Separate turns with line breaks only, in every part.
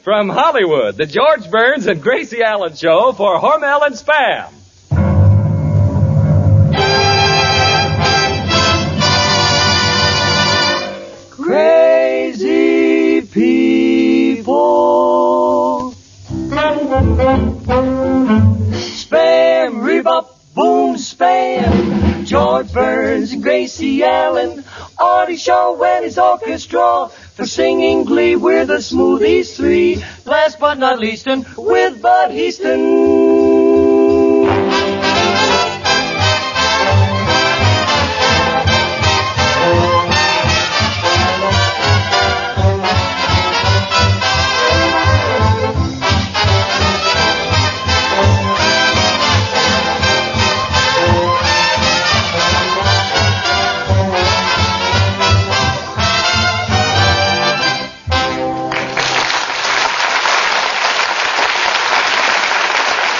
from Hollywood, the George Burns and Gracie Allen Show for Hormel and Spam. Crazy people. Spam, rebop, boom, spam. George Burns and Gracie Allen on his show and his orchestra for singing glee. We're the Smoothies Three. Last but not least, and with Bud Heaston.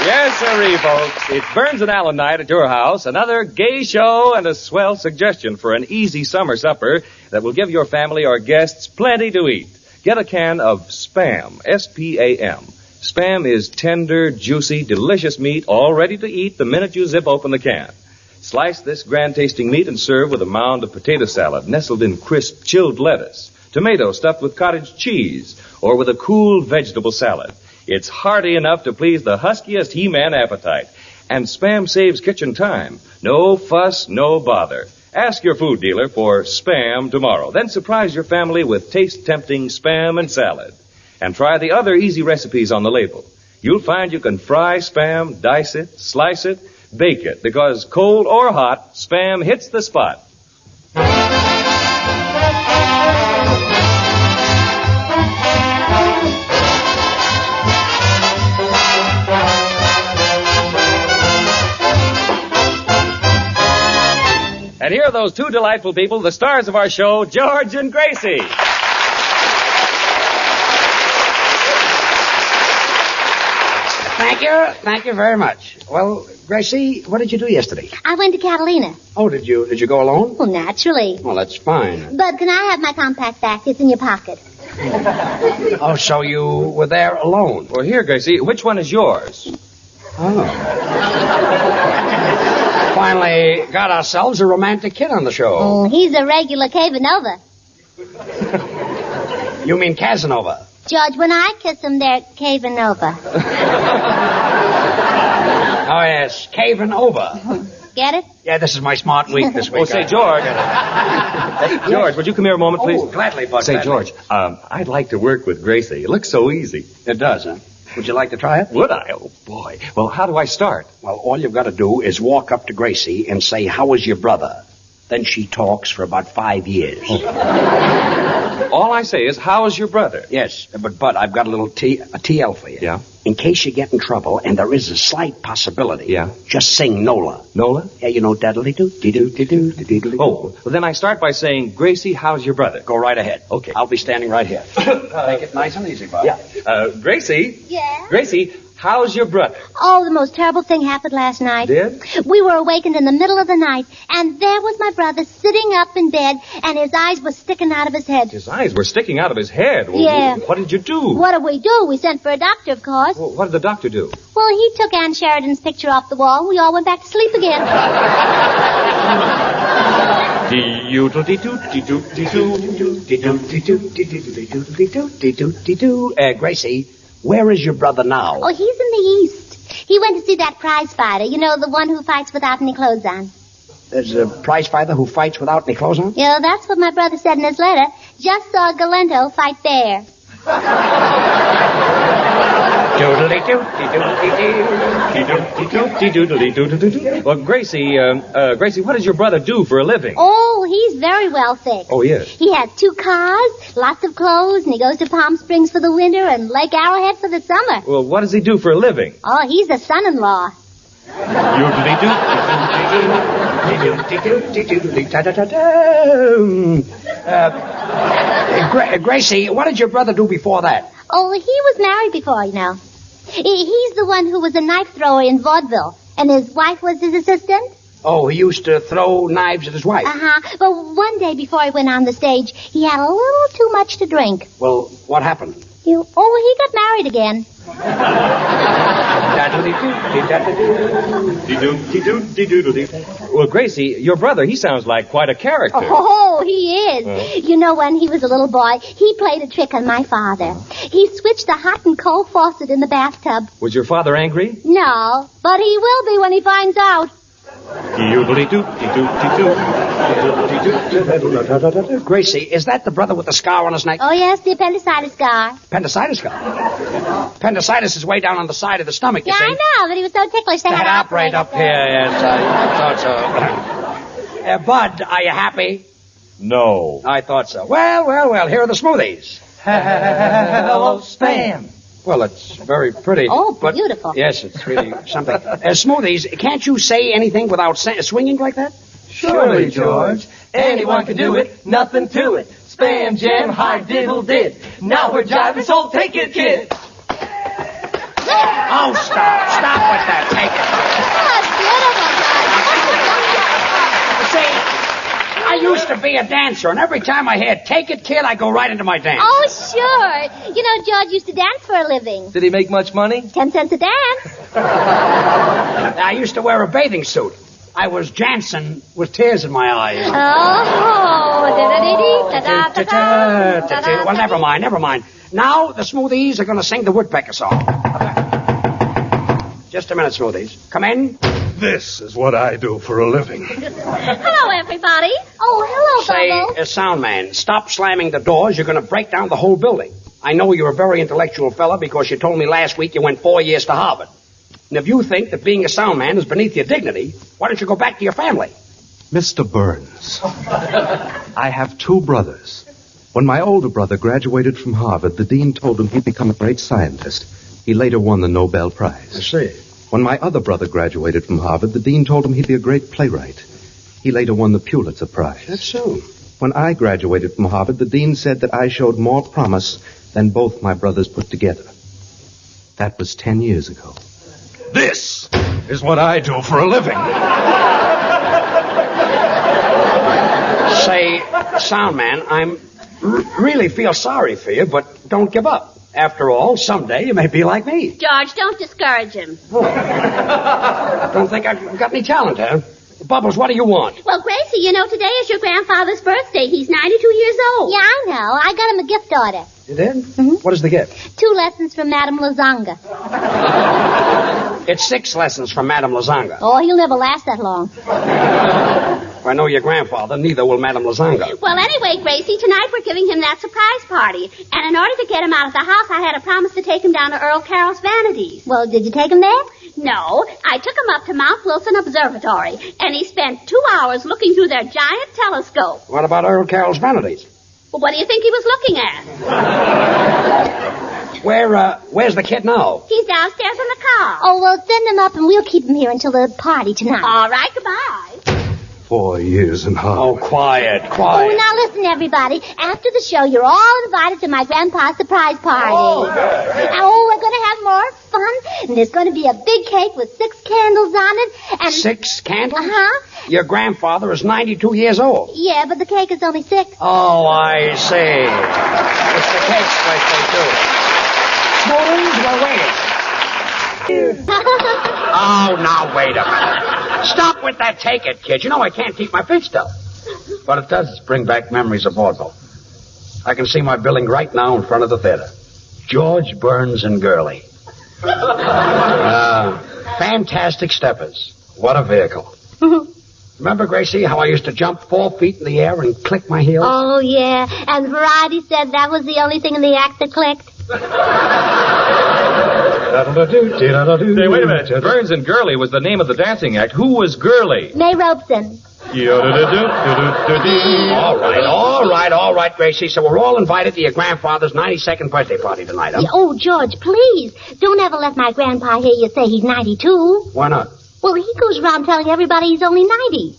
Yes, sirree, folks. It's Burns and Allen night at your house. Another gay show and a swell suggestion for an easy summer supper that will give your family or guests plenty to eat. Get a can of Spam, S-P-A-M. Spam is tender, juicy, delicious meat, all ready to eat the minute you zip open the can. Slice this grand-tasting meat and serve with a mound of potato salad nestled in crisp, chilled lettuce, tomato stuffed with cottage cheese, or with a cool vegetable salad. It's hearty enough to please the huskiest He-Man appetite. And Spam saves kitchen time. No fuss, no bother. Ask your food dealer for Spam tomorrow. Then surprise your family with taste-tempting Spam and salad. And try the other easy recipes on the label. You'll find you can fry Spam, dice it, slice it, bake it. Because cold or hot, Spam hits the spot. And here are those two delightful people, the stars of our show, George and Gracie.
Thank you very much. Well, Gracie, what did you do yesterday?
I went to Catalina.
Oh, did you go alone?
Well, naturally.
Well, that's fine.
But can I have my compact back? It's in your pocket.
Oh, so you were there alone?
Well, here, Gracie, which one is yours?
Oh. Finally got ourselves a romantic kid on the show.
Oh, he's a regular Casanova.
You mean Casanova?
George, when I kiss him, they're caving over.
Oh, yes, caving over.
Get it?
Yeah, this is my smart week this week.
Oh, say, George. George, would you come here a moment, please?
Oh, gladly, Bud.
Say,
gladly.
George, I'd like to work with Gracie. It looks so easy.
It does, huh? Would you like to try it?
Would I? Oh, boy. Well, how do I start?
Well, all you've got to do is walk up to Gracie and say, "How is your brother?" Then she talks for about 5 years.
All I say is, how is your brother?
Yes, but Bud, I've got a little TL for you.
Yeah?
In case you get in trouble, and there is a slight possibility.
Yeah?
Just sing Nola.
Nola?
Yeah, you know, daddly-doo, dee-doo, dee-doo.
Oh, well, then I start by saying, Gracie, how's your brother?
Go right ahead.
Okay.
I'll be standing right here. Take it nice and easy, Bud.
Yeah. Gracie?
Yeah?
Gracie, how's your brother?
Oh, the most terrible thing happened last night.
Did?
We were awakened in the middle of the night, and there was my brother sitting up in bed, and his eyes were sticking out of his head.
His eyes were sticking out of his head. Well,
Yeah.
What did you do?
What did we do? We sent for a doctor, of course.
Well, what did the doctor do?
Well, he took Ann Sheridan's picture off the wall, and we all went back to sleep again.
Gracie, where is your brother now?
Oh, he's in the East. He went to see that prize fighter, you know, the one who fights without any clothes on.
There's a prize fighter who fights without any clothes on?
Yeah, that's what my brother said in his letter. Just saw Galento fight there.
Well, Gracie, what does your brother do for a living?
Oh, he's very well fixed.
Oh, yes.
He has 2 cars, lots of clothes, and he goes to Palm Springs for the winter and Lake Arrowhead for the summer.
Well, what does he do for a living?
Oh, he's a son-in-law.
Gracie, what did your brother do before that?
Oh, he was married before, you know. He's the one who was a knife thrower in vaudeville, and his wife was his assistant.
Oh, he used to throw knives at his wife.
Uh-huh. But one day before he went on the stage, he had a little too much to drink.
Well, what happened?
He got married again.
Well, Gracie, your brother, he sounds like quite a character.
Oh, he is. You know, when he was a little boy, he played a trick on my father. He switched the hot and cold faucet in the bathtub.
Was your father angry?
No, but he will be when he finds out.
Gracie, is that the brother with the scar on his neck?
Oh, yes, the appendicitis scar.
Appendicitis scar? Appendicitis is way down on the side of the stomach, you
Yeah,
see.
I know, but he was so ticklish they had to operate
up here, yes. I thought so. Bud, are you happy?
No.
I thought so. Well, here are the smoothies.
Hello, Spam.
Well, it's very pretty.
Oh,
but
beautiful.
Yes, it's really something. Smoothies, can't you say anything without swinging like that?
Surely, George. Anyone can do it, nothing to it. Spam, jam, high diddle did. Now we're driving, so take it, kid.
Oh, stop with that. Take it.
Oh, beautiful,
See, I used to be a dancer, and every time I hear "Take It, Kid," I go right into my dance.
Oh, sure. You know, George used to dance for a living.
Did he make much money?
10 cents a dance.
I used to wear a bathing suit. I was Jansen with tears in my eyes. Well, never mind. Now the Smoothies are going to sing the Woodpecker song. Just a minute, Smoothies. Come in.
This is what I do for a living.
Hello, everybody. Oh, hello, Bubbles.
Say, sound man, stop slamming the doors. You're going to break down the whole building. I know you're a very intellectual fella because you told me last week you went 4 years to Harvard. And if you think that being a sound man is beneath your dignity, why don't you go back to your family?
Mr. Burns, I have 2 brothers. When my older brother graduated from Harvard, the dean told him he'd become a great scientist. He later won the Nobel Prize.
I see.
When my other brother graduated from Harvard, the dean told him he'd be a great playwright. He later won the Pulitzer Prize.
That's so.
When I graduated from Harvard, the dean said that I showed more promise than both my brothers put together. That was 10 years ago. This is what I do for a living.
Say, sound man, I'm really feel sorry for you, but don't give up. After all, someday you may be like me.
George, don't discourage him.
Don't think I've got any talent, huh? Bubbles, what do you want?
Well, Gracie, you know, today is your grandfather's birthday. He's 92 years old. Yeah, I know. I got him a gift order.
You did?
Mm-hmm.
What is the gift?
2 lessons from Madame Lazanga.
It's 6 lessons from Madame Lazanga.
Oh, he'll never last that long.
If I know your grandfather, neither will Madame Lazanga.
Well, anyway, Gracie, tonight we're giving him that surprise party. And in order to get him out of the house, I had a promise to take him down to Earl Carroll's Vanities.
Well, did you take him there?
No, I took him up to Mount Wilson Observatory, and he spent 2 hours looking through their giant telescope.
What about Earl Carroll's Vanities?
Well, what do you think he was looking at?
Where's the kid now?
He's downstairs in the car.
Oh, well, send him up and we'll keep him here until the party tonight.
All right, goodbye.
4 years and half.
Oh, quiet.
Oh, now listen, everybody. After the show, you're all invited to my grandpa's surprise party. Oh, we're going to have more fun. And there's going to be a big cake with 6 candles on it. And
6 candles?
Uh-huh.
Your grandfather is 92 years old.
Yeah, but the cake is only 6.
Oh, I see. It's the cake's birthday, too. Smoothies, we're waiting. Oh, now, wait a minute. Stop with that take it, kid. You know I can't keep my feet still. But it does bring back memories of vaudeville. I can see my billing right now in front of the theater. George Burns and Gurley. Fantastic steppers. What a vehicle. Remember, Gracie, how I used to jump 4 feet in the air and click my heels?
Oh, yeah. And Variety said that was the only thing in the act that clicked.
Hey, wait a minute. Burns and Gurley was the name of the dancing act. Who was Gurley?
May Robeson.
All right, Gracie. So we're all invited to your grandfather's 92nd birthday party tonight, huh?
Yeah, oh, George, please. Don't ever let my grandpa hear you say he's 92.
Why not?
Well, he goes around telling everybody he's only 90.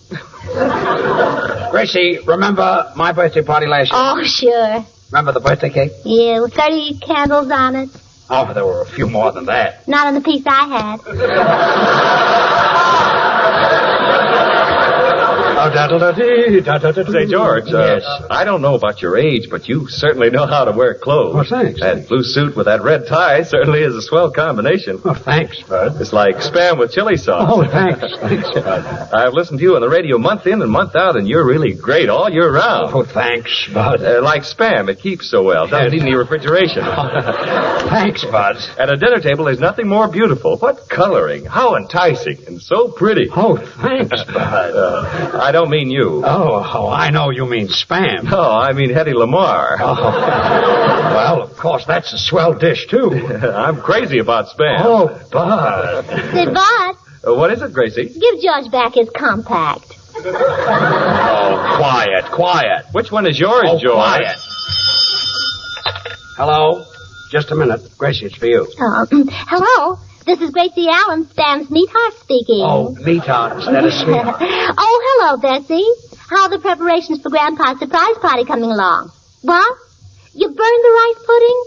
Gracie, remember my birthday party last year?
Oh, sure.
Remember the birthday cake?
Yeah, with 30 candles on it.
Oh, there were a few more than that.
Not on the piece I had.
Say, George,
Yes.
I don't know about your age, but you certainly know how to wear clothes.
Oh, thanks.
That blue suit with that red tie certainly is a swell combination.
Oh, thanks, Bud.
It's like Spam with chili sauce.
Oh, thanks. Thanks, Bud.
I've listened to you on the radio month in and month out, and you're really great all year round.
Oh, thanks, Bud.
Like Spam, it keeps so well. Doesn't need any refrigeration.
Thanks, Bud.
At a dinner table, there's nothing more beautiful. What coloring. How enticing and so pretty.
Oh, thanks, Bud.
I don't mean you.
Oh, I know you mean Spam.
No, I mean Hetty Lamar.
Oh. Well, of course, that's a swell dish, too.
I'm crazy about Spam.
Oh, Bud.
Say, Bud,
What is it, Gracie?
give George back his compact.
Oh, quiet.
Which one is yours,
Oh,
George?
quiet. Hello? Just a minute. Gracie, it's for you.
Hello, this is Gracie Allen, Spam's meatheart speaking.
Oh, meatheart instead of sweetheart.
Oh, hello, Bessie. How are the preparations for Grandpa's surprise party coming along? What? You burned the rice pudding?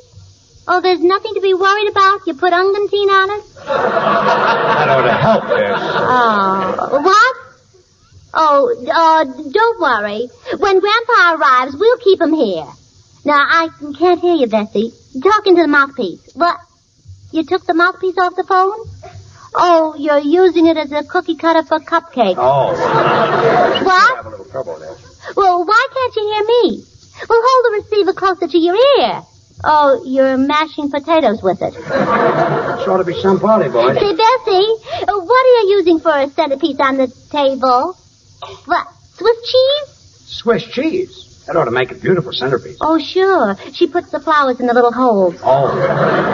Oh, there's nothing to be worried about? You put ungantine on it?
That ought to help, yes.
Oh, what? Oh, don't worry. When Grandpa arrives, we'll keep him here. Now, I can't hear you, Bessie. Talk into the mouthpiece. What? You took the mouthpiece off the phone? Oh, you're using it as a cookie cutter for cupcakes.
Oh.
What?
Have a little trouble there.
Well, why can't you hear me? Well, hold the receiver closer to your ear. Oh, you're mashing potatoes with it.
Sure to be some party, boy.
Say, Bessie, what are you using for a centerpiece on the table? What? Swiss cheese?
Swiss cheese. That ought to make a beautiful centerpiece.
Oh, sure. She puts the flowers in the little holes.
Oh,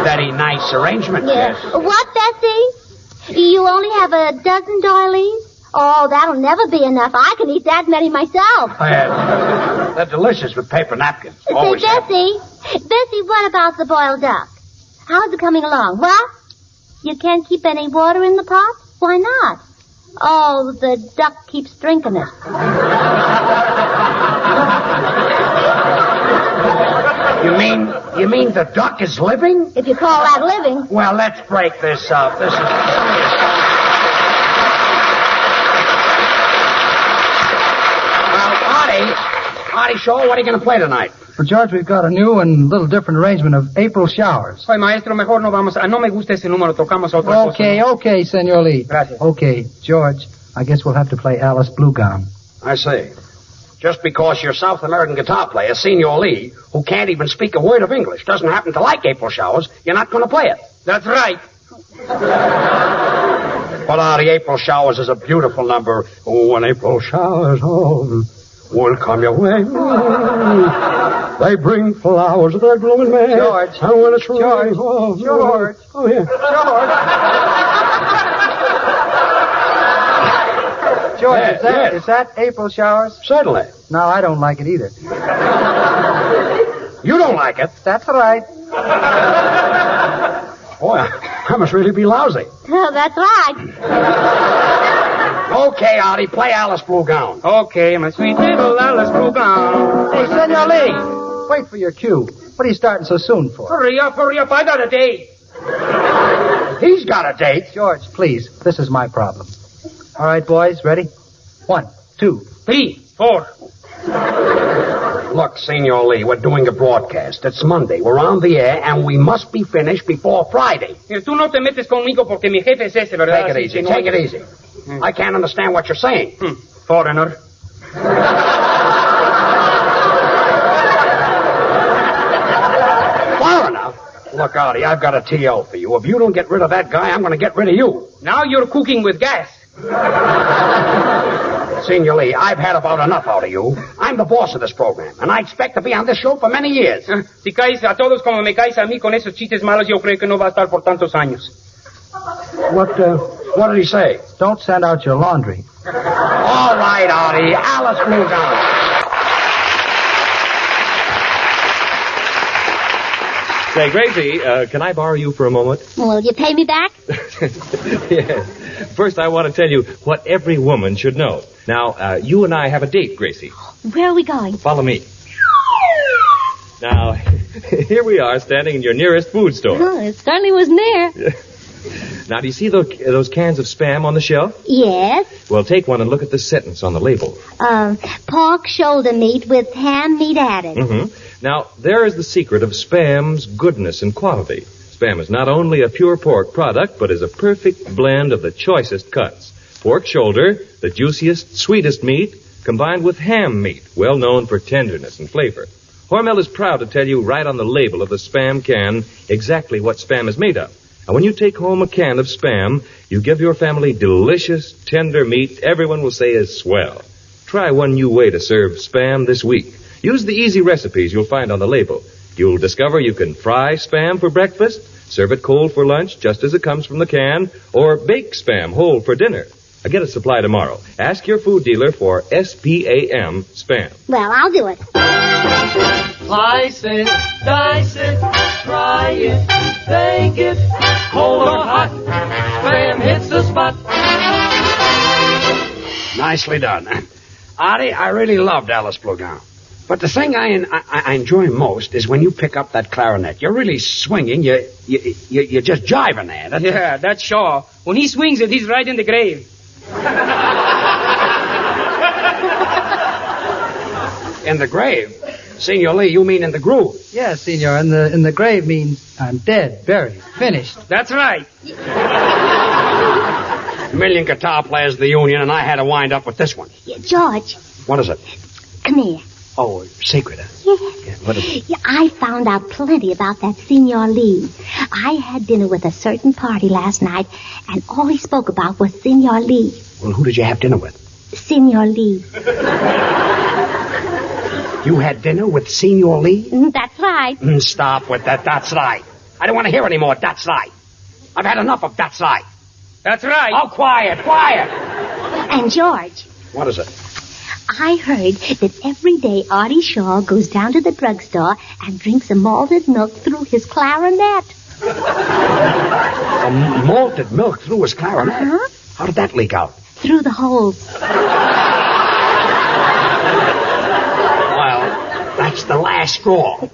very nice arrangement, yes.
What, Bessie? You only have a dozen doilies? Oh, that'll never be enough. I can eat that many myself.
They're delicious with paper napkins.
Say,
Always have.
Bessie, what about the boiled duck? How's it coming along? What? You can't keep any water in the pot? Why not? Oh, the duck keeps drinking it.
You mean the duck is living?
If you call that living.
Well, let's break this up. This is... Artie Shaw, what are you going to play tonight?
Well, George, we've got a new and little different arrangement of April Showers.
Oye, maestro, mejor no vamos a... No me gusta ese número, tocamos otra cosa.
Okay, Senor Lee.
Gracias.
Okay, George, I guess we'll have to play Alice Blue Gown.
I see. Just because your South American guitar player, Senor Lee, who can't even speak a word of English, doesn't happen to like April Showers, you're not going to play it.
That's right.
But Artie, April Showers is a beautiful number. Oh, when April showers will come your way. They bring flowers to their blooming May.
George.
And when it's
George.
raining,
George.
Oh, yeah.
George,
Yes.
is that April Showers?
Certainly.
No, I don't like it either.
You don't like it.
That's right.
Boy, I must really be lousy.
Oh, that's right.
Okay, Artie, play Alice Blue Gown.
Okay, my sweet little Alice Blue Gown.
Hey, Senor Lee, wait for your cue. What are you starting so soon for?
Hurry up, I got a date.
He's got a date.
George, please, this is my problem. All right, boys, ready? 1, 2.
3, 4.
Look, Senor Lee, we're doing a broadcast. It's Monday. We're on the air, and we must be finished before Friday.
Tú no te metes conmigo porque mi jefe es ese, ¿verdad?
Take it easy. Take it easy. I can't understand what you're saying.
Foreigner.
Foreigner? Look, Artie, I've got a T.O. for you. If you don't get rid of that guy, I'm going to get rid of you.
Now you're cooking with gas.
Senor Lee, I've had about enough out of you. I'm the boss of this program, and I expect to be on this show for many years.
Si caes a todos como me caes a mí con esos chistes malos, yo creo que no va a estar por tantos años.
What did he say?
Don't send out your laundry.
All right, Artie. Alice Blue Gown.
Say, Gracie, can I borrow you for a moment?
Will you pay me back?
Yes. First, I want to tell you what every woman should know. Now, you and I have a date, Gracie.
Where are we going?
Follow me. Now, here we are standing in your nearest food store.
Oh, it certainly was near.
Now, do you see those cans of Spam on the shelf?
Yes.
Well, take one and look at the sentence on the label.
Pork shoulder meat with ham meat added.
Mm-hmm. Now, there is the secret of Spam's goodness and quality. Spam is not only a pure pork product, but is a perfect blend of the choicest cuts. Pork shoulder, the juiciest, sweetest meat, combined with ham meat, well known for tenderness and flavor. Hormel is proud to tell you right on the label of the Spam can exactly what Spam is made of. And when you take home a can of Spam, you give your family delicious, tender meat everyone will say is swell. Try one new way to serve Spam this week. Use the easy recipes you'll find on the label. You'll discover you can fry Spam for breakfast, serve it cold for lunch just as it comes from the can, or bake Spam whole for dinner. Get a supply tomorrow. Ask your food dealer for SPAM Spam.
Well, I'll do it.
Slice it, dice it, try it, bake it, cold or hot, Spam hits the spot.
Nicely done. Artie, I really loved Alice Bluegown. But the thing I enjoy most is when you pick up that clarinet. You're really swinging. You're just jiving there.
Yeah, that's Shaw. When he swings it, he's right in the grave.
In the grave? Senor Lee, you mean in the groove?
Yes, senor. In the grave means I'm dead, buried, finished.
That's right.
A million guitar players of the Union, and I had to wind up with this one.
Yeah, George,
What is it?
come here.
Oh, sacred, huh?
Yes.
Yeah, what is it?
Yeah, I found out plenty about that Senor Lee. I had dinner with a certain party last night, and all he spoke about was Senor Lee.
Well, who did you have dinner with?
Senor Lee.
You had dinner with Senor Lee?
That's right.
Stop with that. That's right. I don't want to hear any more. That's right. I've had enough of that's right.
That's right.
Oh, quiet.
And George,
What is it?
I heard that every day Artie Shaw goes down to the drugstore and drinks a malted milk through his clarinet.
A malted milk through his clarinet?
Uh-huh.
How did that leak out?
Through the holes.
Well, that's the last straw.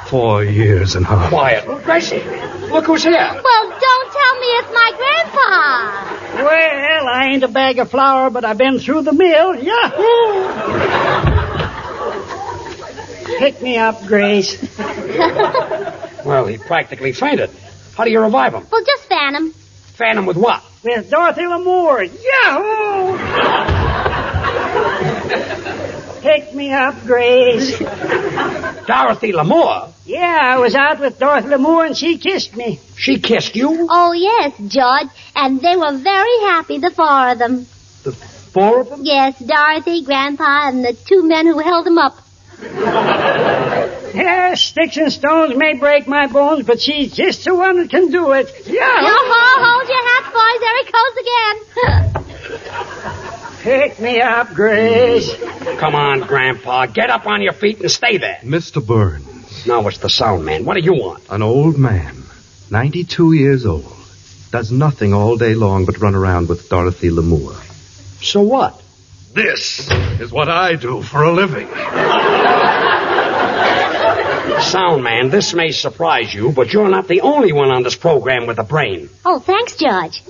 4 years and a half.
Quiet. Well, Gracie, look who's here.
Well, don't tell me it's my grandpa.
Well, I ain't a bag of flour, but I've been through the mill. Yahoo! Pick me up, Grace.
Well, he practically fainted. How do you revive him?
Well, just fan him.
Fan him with what?
With Dorothy L'Amour. Yahoo! Pick me up, Grace.
Dorothy L'Amour?
Yeah, I was out with Dorothy L'Amour and she kissed me.
She kissed you?
Oh, yes, George. And they were very happy, the four of them.
The four of them?
Yes, Dorothy, Grandpa, and the two men who held them up.
Yeah, sticks and stones may break my bones, but she's just the one that can do it. Yahoo!
Hold your hats, boys. There he goes again.
Pick me up, Grace.
Come on, Grandpa. Get up on your feet and stay there.
Mr. Burns,
Now it's the sound man. What do you want?
an old man, 92 years old, does nothing all day long but run around with Dorothy L'Amour.
So what?
This is what I do for a living.
Sound man, this may surprise you, but you're not the only one on this program with a brain.
Oh, thanks, George.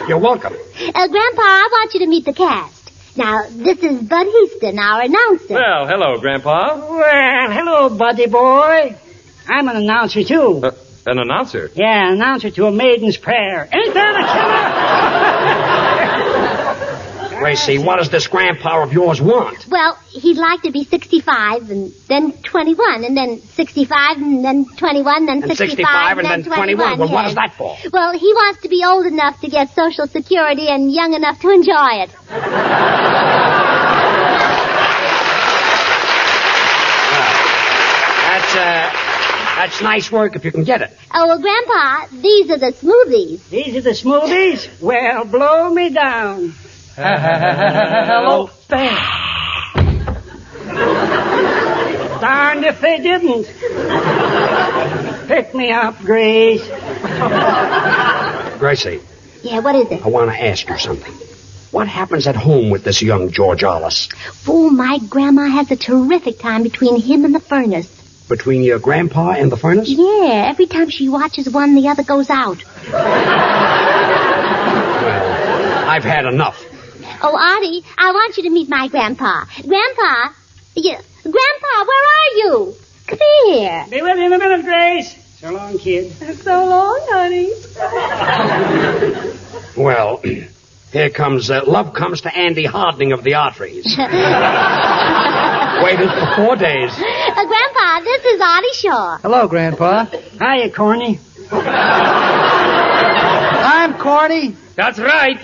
You're welcome.
Grandpa, I want you to meet the cast. Now, this is Bud Heaston, our announcer.
Well, hello, Grandpa.
Well, hello, buddy boy. I'm an announcer, too.
An announcer?
Yeah, an announcer to A Maiden's Prayer. Ain't that a
Gracie, what does this grandpa of yours want?
Well, he'd like to be 65 and then 21 and then 65 and then 21 then
And
65
and then 21. Well, what is that for?
Well, he wants to be old enough to get Social Security and young enough to enjoy it.
That's nice work if you can get it.
Oh, well, Grandpa, these are the smoothies.
These are the smoothies? Well, blow me down.
Hello, Spam.
Darned if they didn't. Pick me up, Grace.
Gracie,
Yeah, what is it?
I want to ask you something. What happens at home with this young George Ollis?
Oh, my grandma has a terrific time between him and the furnace.
Between your grandpa and the furnace?
Yeah, every time she watches one, the other goes out.
Well, I've had enough.
Oh, Artie, I want you to meet my grandpa. Grandpa? Grandpa, where are you? Come here.
Be with you in a minute, Grace. So long, kid.
So long, honey.
Well, here comes, love comes to Andy hardening of the arteries. Waited for 4 days.
Grandpa, this is Artie Shaw.
Hello, Grandpa.
Hiya, corny.
I'm corny.
That's right.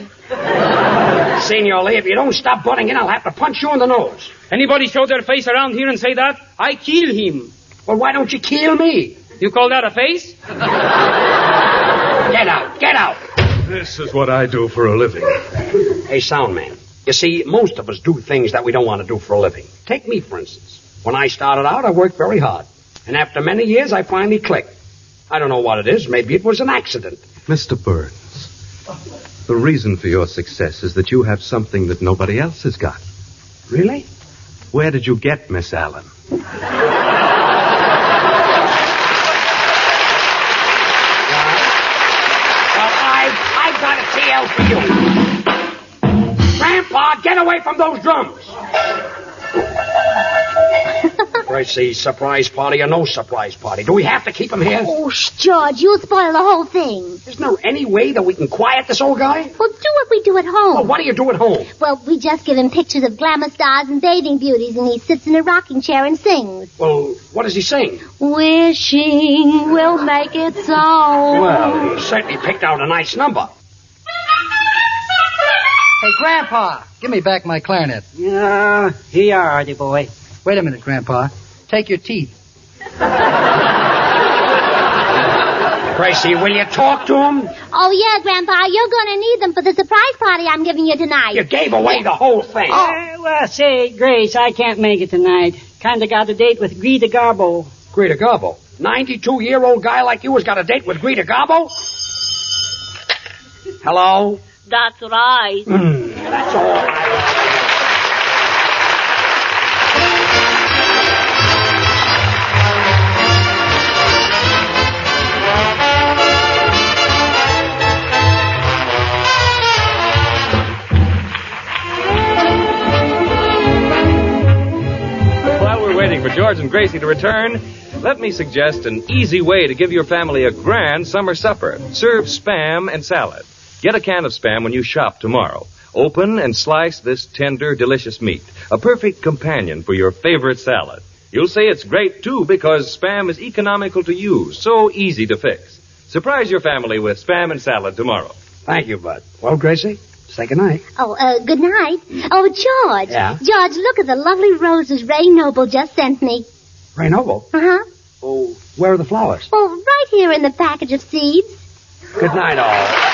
Senor Lee, if you don't stop butting in, I'll have to punch you in the nose.
Anybody show their face around here and say that, I kill him.
Well, why don't you kill me?
You call that a face?
Get out, get out.
This is what I do for a living.
Hey, sound man. You see, most of us do things that we don't want to do for a living. Take me, for instance. When I started out, I worked very hard. And after many years, I finally clicked. I don't know what it is. Maybe it was an accident.
Mr. Burns, the reason for your success is that you have something that nobody else has got.
Really?
Where did you get Miss Allen?
I've got a TL for you. Grandpa, get away from those drums. Gracie, surprise party or no surprise party? Do we have to keep him here?
Oh, George, you'll spoil the whole thing.
Isn't there any way that we can quiet this old guy?
Well, do what we do at home.
Well, what do you do at home?
Well, we just give him pictures of glamour stars and bathing beauties, and he sits in a rocking chair and sings.
Well, what does he sing?
Wishing will make it so.
Well, he certainly picked out a nice number.
Hey, Grandpa, give me back my clarinet.
Here you are, Artie boy.
Wait a minute, Grandpa. Take your teeth.
Gracie, will you talk to him?
Oh, yeah, Grandpa, you're going to need them for the surprise party I'm giving you tonight.
You gave away the whole thing.
Well, say, Grace, I can't make it tonight. Kinda got a date with Greta Garbo.
Greta Garbo? 92-year-old guy like you has got a date with Greta Garbo? Hello?
That's right.
That's all right.
While we're waiting for George and Gracie to return, let me suggest an easy way to give your family a grand summer supper. Serve Spam and salad. Get a can of Spam when you shop tomorrow. Open and slice this tender, delicious meat. A perfect companion for your favorite salad. You'll say it's great, too, because Spam is economical to use, so easy to fix. Surprise your family with Spam and salad tomorrow.
Thank you, Bud. Well, Gracie, say goodnight.
Oh, good night. Oh, George.
Yeah?
George, look at the lovely roses Ray Noble just sent me.
Ray Noble?
Uh-huh.
Oh, where are the flowers?
Oh, right here in the package of seeds.
Good night, all.